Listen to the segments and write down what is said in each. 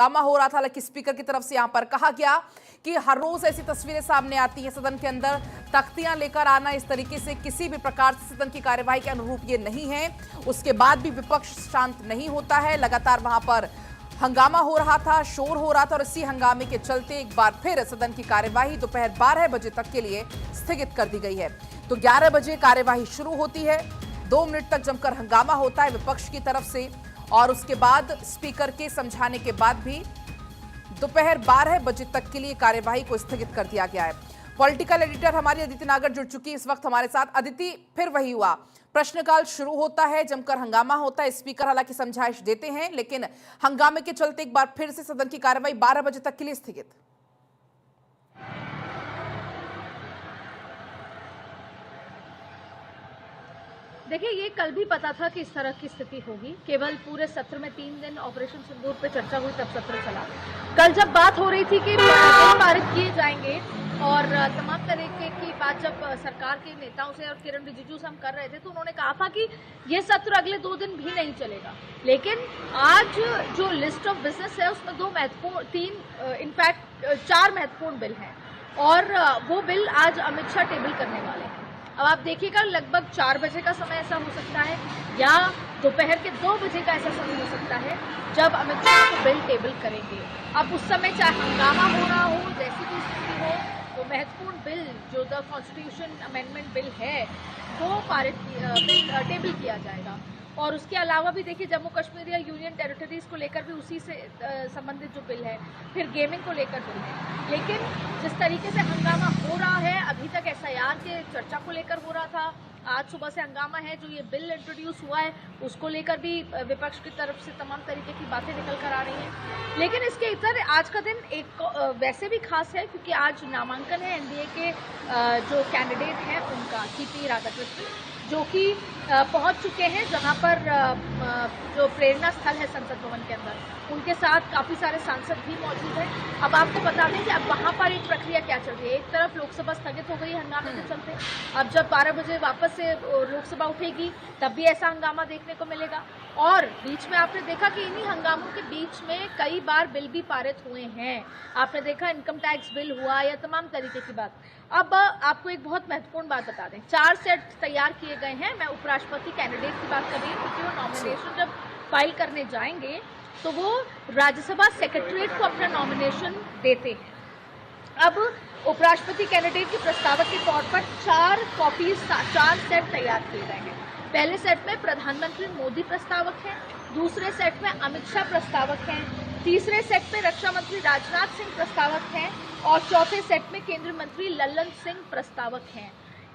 हंगामा हो रहा था। हालांकि स्पीकर की तरफ से यहां पर कहा गया कि हर रोज ऐसी तस्वीरें सामने आती हैं सदन के अंदर, तख्तियां लेकर आना इस तरीके से किसी भी प्रकार से सदन की कार्यवाही के अनुरूप ये नहीं है। उसके बाद भी विपक्ष शांत नहीं होता है, लगातार वहां पर हंगामा हो रहा था, शोर हो रहा था और इसी हंगामे के चलते एक बार फिर सदन की कार्यवाही दोपहर 12 बजे तक के लिए स्थगित कर दी गई है। तो 11 बजे कार्यवाही शुरू होती है, 2 मिनट तक जमकर हंगामा होता है विपक्ष की तरफ से और उसके बाद स्पीकर के समझाने के बाद भी दोपहर 12 बजे तक के लिए कार्यवाही को स्थगित कर दिया गया है। पॉलिटिकल एडिटर हमारी अदिति नागर जुड़ चुकी है इस वक्त हमारे साथ। अदिति, फिर वही हुआ, प्रश्नकाल शुरू होता है, जमकर हंगामा होता है, स्पीकर हालांकि समझाइश देते हैं लेकिन हंगामे के चलते एक बार फिर से सदन की कार्यवाही 12 बजे तक के लिए स्थगित। देखिए, ये कल भी पता था कि इस तरह की स्थिति होगी। केवल पूरे सत्र में 3 दिन ऑपरेशन सिंदूर पे चर्चा हुई, तब सत्र चला। कल जब बात हो रही थी कि बिल पारित किए जाएंगे और तमाम तरीके की बात जब सरकार के नेताओं से और किरण रिजिजू से हम कर रहे थे, तो उन्होंने कहा था कि ये सत्र अगले 2 दिन भी नहीं चलेगा। लेकिन आज जो लिस्ट ऑफ बिजनेस है उसमें 4 महत्वपूर्ण बिल हैं और वो बिल आज अमित शाह टेबल करने वाले हैं। अब आप देखिएगा, लगभग 4 बजे का समय ऐसा हो सकता है या दोपहर के 2 बजे का ऐसा समय हो सकता है जब अमित शाह को बिल टेबल करेंगे। अब उस समय चाहे हंगामा हो रहा हो, जैसी भी स्थिति हो, तो महत्वपूर्ण बिल जो द कॉन्स्टिट्यूशन अमेंडमेंट बिल है वो टेबल किया जाएगा। और उसके अलावा भी देखिए, जम्मू कश्मीर या यूनियन टेरिटरीज को लेकर भी उसी से संबंधित जो बिल है, फिर गेमिंग को लेकर बिल है। लेकिन जिस तरीके से हंगामा हो रहा है, अभी तक एसआईआर के चर्चा को लेकर हो रहा था, आज सुबह से हंगामा है, जो ये बिल इंट्रोड्यूस हुआ है उसको लेकर भी विपक्ष की तरफ से तमाम तरीके की बातें निकल कर आ रही हैं। लेकिन इसके इतर आज का दिन एक वैसे भी खास है क्योंकि आज नामांकन है एनडीए के जो कैंडिडेट हैं उनका, सीपी राधाकृष्णन, जो कि पहुंच चुके हैं जहां पर जो प्रेरणा स्थल है संसद भवन के अंदर, उनके साथ काफ़ी सारे सांसद भी मौजूद हैं। अब आपको बता दें कि अब वहां पर एक प्रक्रिया क्या चल रही है। एक तरफ लोकसभा स्थगित हो गई हंगामे के चलते, अब जब 12 बजे वापस से लोकसभा उठेगी तब भी ऐसा हंगामा देखने को मिलेगा। और बीच में आपने देखा कि इन्हीं हंगामों के बीच में कई बार बिल भी पारित हुए हैं। आपने देखा इनकम टैक्स बिल हुआ या तमाम तरीके की बात। अब आपको एक बहुत महत्वपूर्ण बात बता दें, 4 सेट तैयार किए गए हैं। मैं उपराष्ट्रपति कैंडिडेट की बात कर रही हूँ क्योंकि वो नॉमिनेशन जब फाइल करने जाएंगे तो वो राज्यसभा सेक्रेटरीट को अपना नॉमिनेशन देते हैं। अब उपराष्ट्रपति कैंडिडेट के प्रस्तावक के तौर पर 4 सेट तैयार किए गए हैं। पहले सेट में प्रधानमंत्री मोदी प्रस्तावक हैं, दूसरे सेट में अमित शाह प्रस्तावक हैं, तीसरे सेट में रक्षा मंत्री राजनाथ सिंह प्रस्तावक हैं और चौथे सेट में केंद्रीय मंत्री लल्लन सिंह प्रस्तावक हैं।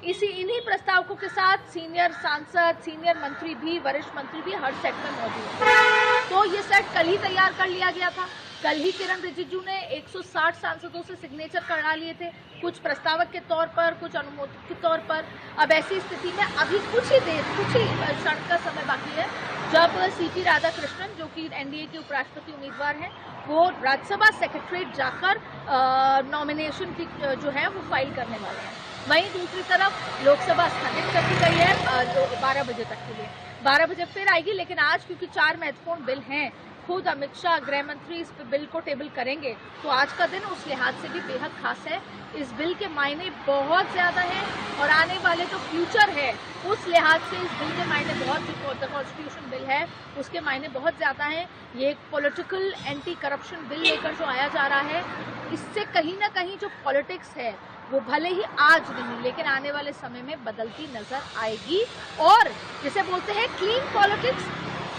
इन्हीं प्रस्तावकों के साथ सीनियर सांसद, सीनियर मंत्री भी, वरिष्ठ मंत्री भी हर सेट में मौजूद हैं। तो ये सेट कल ही तैयार कर लिया गया था। कल ही किरण रिजिजू ने 160 सांसदों से सिग्नेचर करा लिए थे, कुछ प्रस्तावक के तौर पर, कुछ अनुमोदित के तौर पर। अब ऐसी स्थिति में अभी कुछ ही क्षण का समय बाकी है जब सीपी राधाकृष्णन, जो कि एनडीए के उपराष्ट्रपति उम्मीदवार हैं, वो राज्यसभा सेक्रेटरीट जाकर नॉमिनेशन की जो है वो फाइल करने वाले हैं। वहीं दूसरी तरफ लोकसभा स्थगित कर दी गई है 12 बजे तक के लिए। 12 बजे फिर आएगी, लेकिन आज क्योंकि 4 महत्वपूर्ण बिल हैं, खुद अमित शाह गृह मंत्री इस बिल को टेबल करेंगे, तो आज का दिन उस लिहाज से भी बेहद खास है। इस बिल के मायने बहुत ज़्यादा हैं और आने वाले जो फ्यूचर है उस लिहाज से इस बिल के मायने बहुत, जो कॉन्स्टिट्यूशन बिल है उसके मायने बहुत ज़्यादा हैं। ये एक पॉलिटिकल एंटी करप्शन बिल लेकर जो आया जा रहा है, इससे कहीं ना कहीं जो पॉलिटिक्स है वो भले ही आज नहीं लेकिन आने वाले समय में बदलती नजर आएगी। और जिसे बोलते हैं क्लीन पॉलिटिक्स,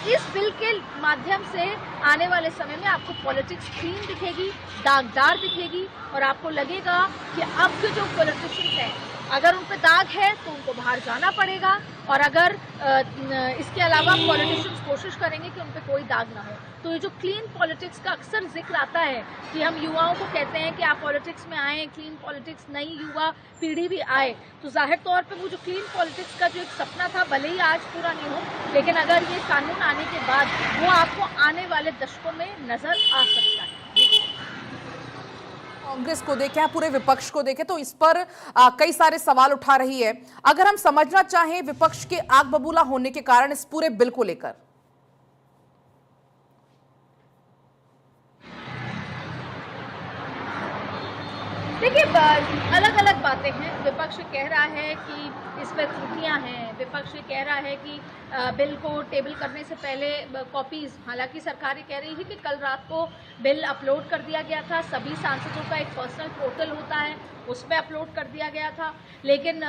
इस बिल के माध्यम से आने वाले समय में आपको पॉलिटिक्स क्लीन दिखेगी, दागदार दिखेगी और आपको लगेगा कि अब के जो पॉलिटिशियंस हैं, अगर उन पे दाग है तो उनको बाहर जाना पड़ेगा और अगर इसके अलावा पॉलिटिशियंस कोशिश करेंगे कि उन पे कोई दाग ना हो। तो ये जो क्लीन पॉलिटिक्स का अक्सर जिक्र आता है कि हम युवाओं को कहते हैं कि आप पॉलिटिक्स में आएँ, क्लीन पॉलिटिक्स, नई युवा पीढ़ी भी आए, तो जाहिर तौर पे वो जो क्लीन पॉलिटिक्स का जो एक सपना था, भले ही आज पूरा नहीं हो, लेकिन अगर ये कानून आने के बाद वो आपको आने वाले दशकों में नजर आ सकता है। कांग्रेस को देखें, पूरे विपक्ष को देखें तो इस पर कई सारे सवाल उठा रही है। अगर हम समझना चाहें विपक्ष के आग बबूला होने के कारण इस पूरे बिल को लेकर, देखिए, अलग अलग बातें हैं। विपक्ष कह रहा है कि इसमें त्रुटियां हैं, विपक्ष कह रहा है कि बिल को टेबल करने से पहले कॉपीज, हालांकि सरकार कह रही है कि कल रात को बिल अपलोड कर दिया गया था, सभी सांसदों का एक पर्सनल पोर्टल होता है उस पर अपलोड कर दिया गया था, लेकिन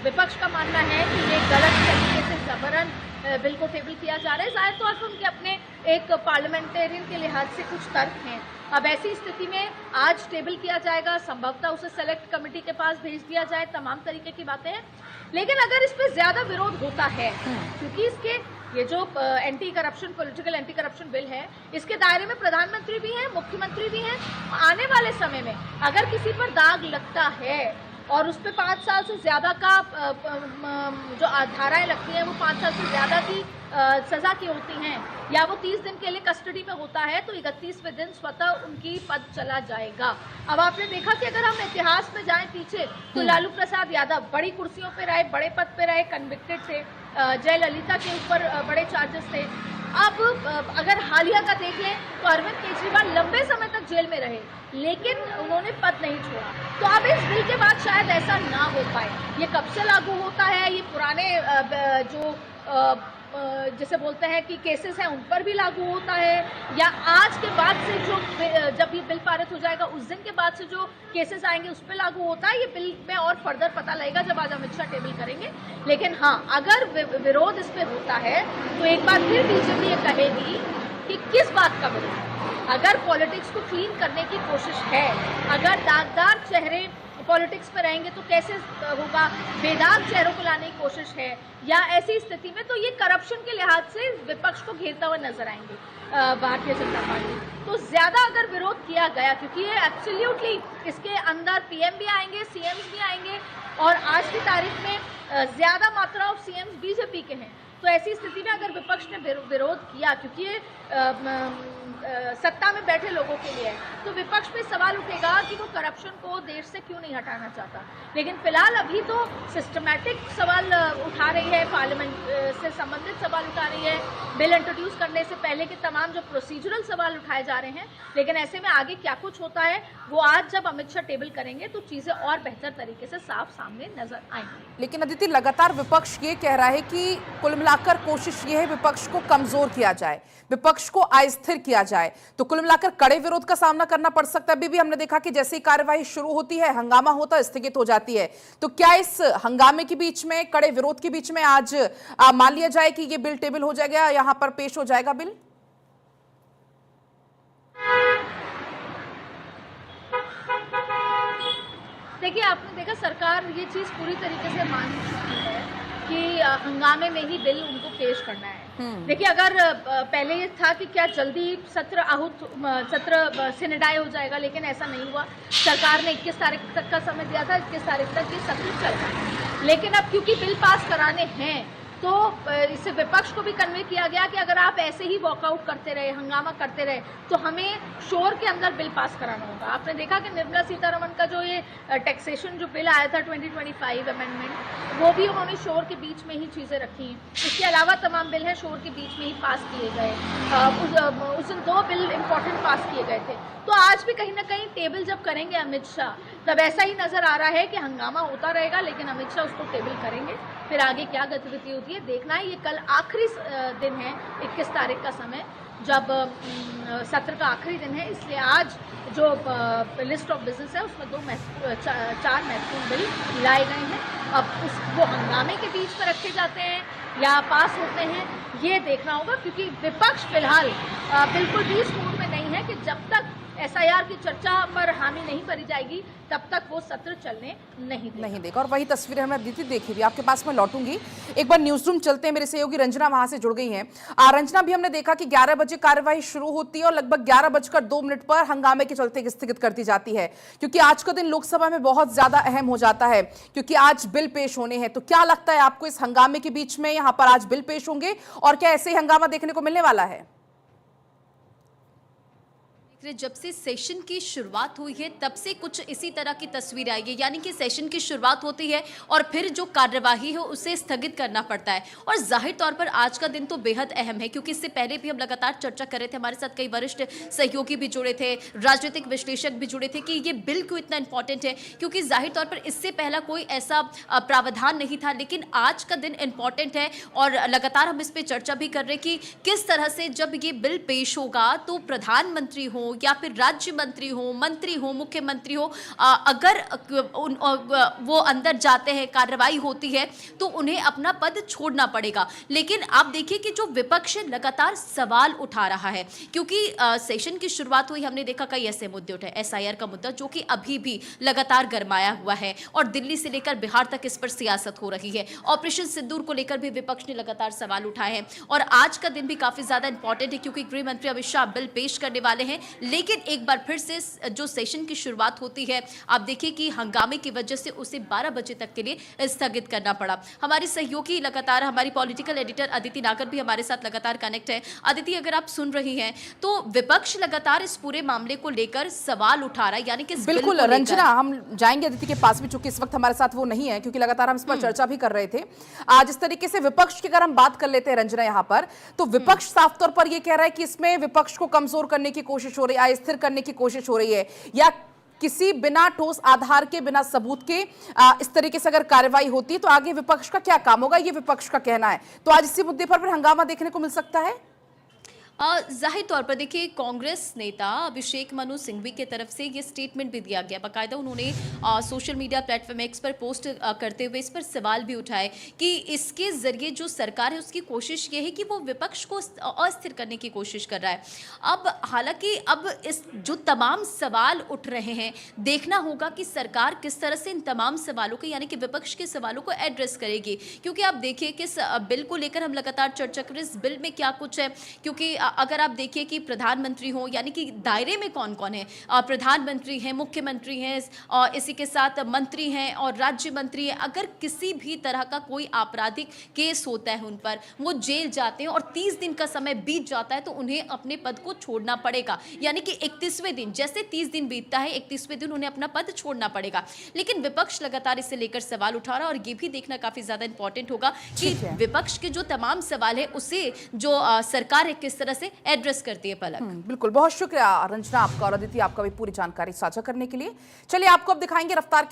विपक्ष का मानना है कि ये गलत तरीके से जबरन बिल को टेबल किया जा रहा है। जाहिर तौर पर उनके अपने एक पार्लियामेंटेरियन के लिहाज से कुछ तर्क हैं। अब ऐसी स्थिति में आज टेबल किया जाएगा, संभवतः उसे सेलेक्ट कमेटी के पास भेज दिया जाए, तमाम तरीके की बातें हैं। लेकिन अगर इस पर ज्यादा विरोध होता है, क्योंकि इसके ये जो anti corruption, political anti corruption bill है, इसके दायरे में प्रधानमंत्री भी हैं, मुख्यमंत्री भी हैं। आने वाले समय में अगर किसी पर दाग लगता है और उस पर 5 साल से ज़्यादा का जो धाराएं लगती हैं वो 5 साल से ज़्यादा की सज़ा की होती हैं, या वो 30 दिन के लिए कस्टडी में होता है, तो 31वें दिन स्वतः उनकी पद चला जाएगा। अब आपने देखा कि अगर हम इतिहास में जाएं पीछे, तो लालू प्रसाद यादव बड़ी कुर्सियों पे रहे, बड़े पद पे रहे, कन्विक्टेड थे, जयललिता के ऊपर बड़े चार्जेस थे। अब अगर हालिया का देख लें तो अरविंद केजरीवाल लंबे समय तक जेल में रहे, लेकिन उन्होंने पद नहीं छोड़ा। तो अब इस बिल के बाद शायद ऐसा ना हो पाए। ये कब से लागू होता है? ये पुराने जो जैसे बोलते हैं कि केसेस हैं उन पर भी लागू होता है, या आज के बाद से जो जब ये बिल पारित हो जाएगा उस दिन के बाद से जो केसेस आएंगे उस पर लागू होता है? ये बिल में और फर्दर पता लगेगा जब आज अमित शाह टेबल करेंगे। लेकिन हाँ, अगर विरोध इस पर होता है तो एक बार फिर बीजेपी ये कहेगी कि किस बात का विरोध। अगर पॉलिटिक्स को क्लीन करने की कोशिश है, अगर दागदार चेहरे पॉलिटिक्स में रहेंगे तो कैसे होगा, बेदाग चेहरों को लाने की कोशिश है, या ऐसी स्थिति में तो ये करप्शन के लिहाज से विपक्ष को घेरता हुआ नजर आएंगे भारतीय जनता पार्टी। तो ज्यादा अगर विरोध किया गया, क्योंकि ये एब्सोल्युटली इसके अंदर पीएम भी आएंगे, सीएम्स भी आएंगे, और आज की तारीख में ज्यादा मात्रा ऑफ सीएम्स बीजेपी के हैं, तो ऐसी स्थिति में अगर विपक्ष ने विरोध किया, क्योंकि ये सत्ता में बैठे लोगों के लिए है, तो विपक्ष पे सवाल उठेगा कि वो करप्शन को देश से क्यों नहीं हटाना चाहता। लेकिन फिलहाल अभी तो सिस्टमैटिक सवाल उठा रही है, पार्लियामेंट से संबंधित सवाल उठा रही है, बिल इंट्रोड्यूस करने से पहले के तमाम जो प्रोसीजरल सवाल उठाए जा रहे हैं। लेकिन ऐसे में आगे क्या कुछ होता है वो आज जब अमित शाह टेबल करेंगे तो चीजें और बेहतर तरीके से साफ सामने नजर आएंगी। लेकिन अदिति, लगातार विपक्ष ये कह रहा है कि कुल मिलाकर कोशिश ये है विपक्ष को कमजोर किया जाए, विपक्ष को अस्थिर किया जाए, तो कुल मिलाकर कड़े विरोध का सामना करना पड़ सकता है। अभी भी हमने देखा कि जैसे ही कार्यवाही शुरू होती है हंगामा होता है, स्थगित हो जाती है। तो क्या इस हंगामे के बीच में, कड़े विरोध के बीच में आज मान लिया जाए कि ये बिल टेबल हो जाएगा, यहां पर पेश हो जाएगा बिल? देखिए, आपने देखा सरकार ये चीज पूरी तरीके से मान चुकी है कि हंगामे में ही बिल उनको पेश करना है। देखिए, अगर पहले ये था कि क्या जल्दी सत्र सिनेडाई हो जाएगा, लेकिन ऐसा नहीं हुआ। सरकार ने 21 तारीख तक का समय दिया था, 21 तारीख तक ये सत्र चल। लेकिन अब क्योंकि बिल पास कराने हैं तो इससे विपक्ष को भी कन्वे किया गया कि अगर आप ऐसे ही वॉकआउट करते रहे, हंगामा करते रहे, तो हमें शोर के अंदर बिल पास कराना होगा। आपने देखा कि निर्मला सीतारमण का जो ये टैक्सेशन जो बिल आया था 2025 अमेंडमेंट, वो भी उन्होंने शोर के बीच में ही चीज़ें रखी। इसके अलावा तमाम बिल हैं शोर के बीच में ही पास किए गए। उस दिन 2 बिल इंपॉर्टेंट पास किए गए थे। तो आज भी कहीं ना कहीं टेबल जब करेंगे अमित शाह, तब ऐसा ही नजर आ रहा है कि हंगामा होता रहेगा, लेकिन अमित शाह उसको टेबल करेंगे। फिर आगे क्या गतिविधि होती है देखना है। ये कल आखिरी दिन है, 21 तारीख का समय, जब सत्र का आखिरी दिन है, इसलिए आज जो लिस्ट ऑफ बिजनेस है उसमें 4 महत्वपूर्ण बिल लाए गए हैं। अब वो हंगामे के बीच में रखे जाते हैं या पास होते हैं, ये देखना होगा, क्योंकि विपक्ष फिलहाल बिल्कुल भी इस मूड में नहीं है कि जब तक एसआईआर की चर्चा पर हामी नहीं करी जाएगी तब तक वो सत्र चलने नहीं देगा। और वही तस्वीरें हमें दीदी देखी भी, आपके पास मैं लौटूंगी। एक बार न्यूज रूम चलते हैं, मेरे सहयोगी रंजना वहां से जुड़ गई हैं। रंजना, भी हमने देखा कि 11 बजे कार्यवाही शुरू होती है और लगभग 11:02 पर हंगामे के चलते स्थगित कर दी जाती है, क्योंकि आज का दिन लोकसभा में बहुत ज्यादा अहम हो जाता है, क्योंकि आज बिल पेश होने हैं। तो क्या लगता है आपको, इस हंगामे के बीच में यहाँ पर आज बिल पेश होंगे और क्या ऐसे ही हंगामा देखने को मिलने वाला है? जब से सेशन की शुरुआत हुई है तब से कुछ इसी तरह की तस्वीर आई है, यानी कि सेशन की शुरुआत होती है और फिर जो कार्यवाही है उसे स्थगित करना पड़ता है। और जाहिर तौर पर आज का दिन तो बेहद अहम है, क्योंकि इससे पहले भी हम लगातार चर्चा कर रहे थे, हमारे साथ कई वरिष्ठ सहयोगी भी जुड़े थे, राजनीतिक विश्लेषक भी जुड़े थे कि ये बिल क्यों इतना इंपॉर्टेंट है, क्योंकि जाहिर तौर पर इससे पहला कोई ऐसा प्रावधान नहीं था। लेकिन आज का दिन इंपॉर्टेंट है और लगातार हम इस पर चर्चा भी कर रहे हैं कि किस तरह से जब ये बिल पेश होगा तो प्रधानमंत्री हो या फिर राज्य मंत्री हो, मंत्री हो, मुख्यमंत्री हो, अगर वो अंदर जाते हैं, कार्रवाई होती है तो उन्हें अपना पद छोड़ना पड़ेगा। लेकिन आप देखिए कि जो विपक्ष लगातार सवाल उठा रहा है, क्योंकि सेशन की शुरुआत हुई, हमने देखा कई ऐसे मुद्दे उठे, एसआईआर का मुद्दा जो कि अभी भी लगातार गरमाया हुआ है और दिल्ली से लेकर बिहार तक इस पर सियासत हो रही है। ऑपरेशन सिंदूर को लेकर भी विपक्ष ने लगातार सवाल उठाए हैं और आज का दिन भी काफी ज्यादा इंपॉर्टेंट है, क्योंकि गृह मंत्री अमित शाह बिल पेश करने वाले हैं। लेकिन एक बार फिर से जो सेशन की शुरुआत होती है, आप देखिए कि हंगामे की वजह से उसे 12 बजे तक के लिए स्थगित करना पड़ा। हमारे सहयोगी लगातार, हमारी पॉलिटिकल एडिटर अदिति नागर भी हमारे साथ लगातार कनेक्ट है। अदिति, अगर आप सुन रही हैं तो विपक्ष लगातार इस पूरे मामले को लेकर सवाल उठा रहा है, यानी कि बिल्कुल रंजना, हम जाएंगे अदिति के पास भी, चूंकि इस वक्त हमारे साथ वो नहीं है, क्योंकि लगातार हम इस पर चर्चा भी कर रहे थे। आज इस तरीके से विपक्ष की अगर हम बात कर लेते हैं रंजना यहाँ पर, तो विपक्ष साफ तौर पर यह कह रहा है कि इसमें विपक्ष को कमजोर करने की कोशिश हो रही है, अस्थिर करने की कोशिश हो रही है, या किसी बिना ठोस आधार के, बिना सबूत के इस तरीके से अगर कार्रवाई होती है तो आगे विपक्ष का क्या काम होगा, ये विपक्ष का कहना है। तो आज इसी मुद्दे पर फिर हंगामा देखने को मिल सकता है। जाहिर तौर पर देखिए, कांग्रेस नेता अभिषेक मनु सिंघवी की तरफ से ये स्टेटमेंट भी दिया गया, बाकायदा उन्होंने सोशल मीडिया प्लेटफॉर्म एक्स पर पोस्ट करते हुए इस पर सवाल भी उठाए कि इसके जरिए जो सरकार है उसकी कोशिश ये है कि वो विपक्ष को अस्थिर करने की कोशिश कर रहा है। अब हालांकि अब इस जो तमाम सवाल उठ रहे हैं, देखना होगा कि सरकार किस तरह से इन तमाम सवालों को, यानी कि विपक्ष के सवालों को एड्रेस करेगी। क्योंकि आप देखिए कि इस बिल को लेकर हम लगातार चर्चा करें, इस बिल में क्या कुछ है, क्योंकि अगर आप देखिए कि प्रधानमंत्री हो, यानी कि दायरे में कौन कौन है, प्रधानमंत्री हैं, मुख्यमंत्री हैं, और इसी के साथ मंत्री हैं और राज्य मंत्री हैं, अगर किसी भी तरह का कोई आपराधिक केस होता है उन पर, वो जेल जाते हैं और 30 दिन का समय बीत जाता है तो उन्हें अपने पद को छोड़ना पड़ेगा। यानी कि 31वें दिन, जैसे 30 दिन बीतता है, 31वें दिन उन्हें अपना पद छोड़ना पड़ेगा। लेकिन विपक्ष लगातार इसे लेकर सवाल उठा रहा है और ये भी देखना काफी ज्यादा इंपॉर्टेंट होगा कि विपक्ष के जो तमाम सवाल है उसे जो सरकार है किस तरह से एड्रेस करती है। पलक, बिल्कुल, बहुत शुक्रिया रंजना आपका और अदिति आपका भी पूरी जानकारी साझा करने के लिए। चलिए आपको अब दिखाएंगे रफ्तार के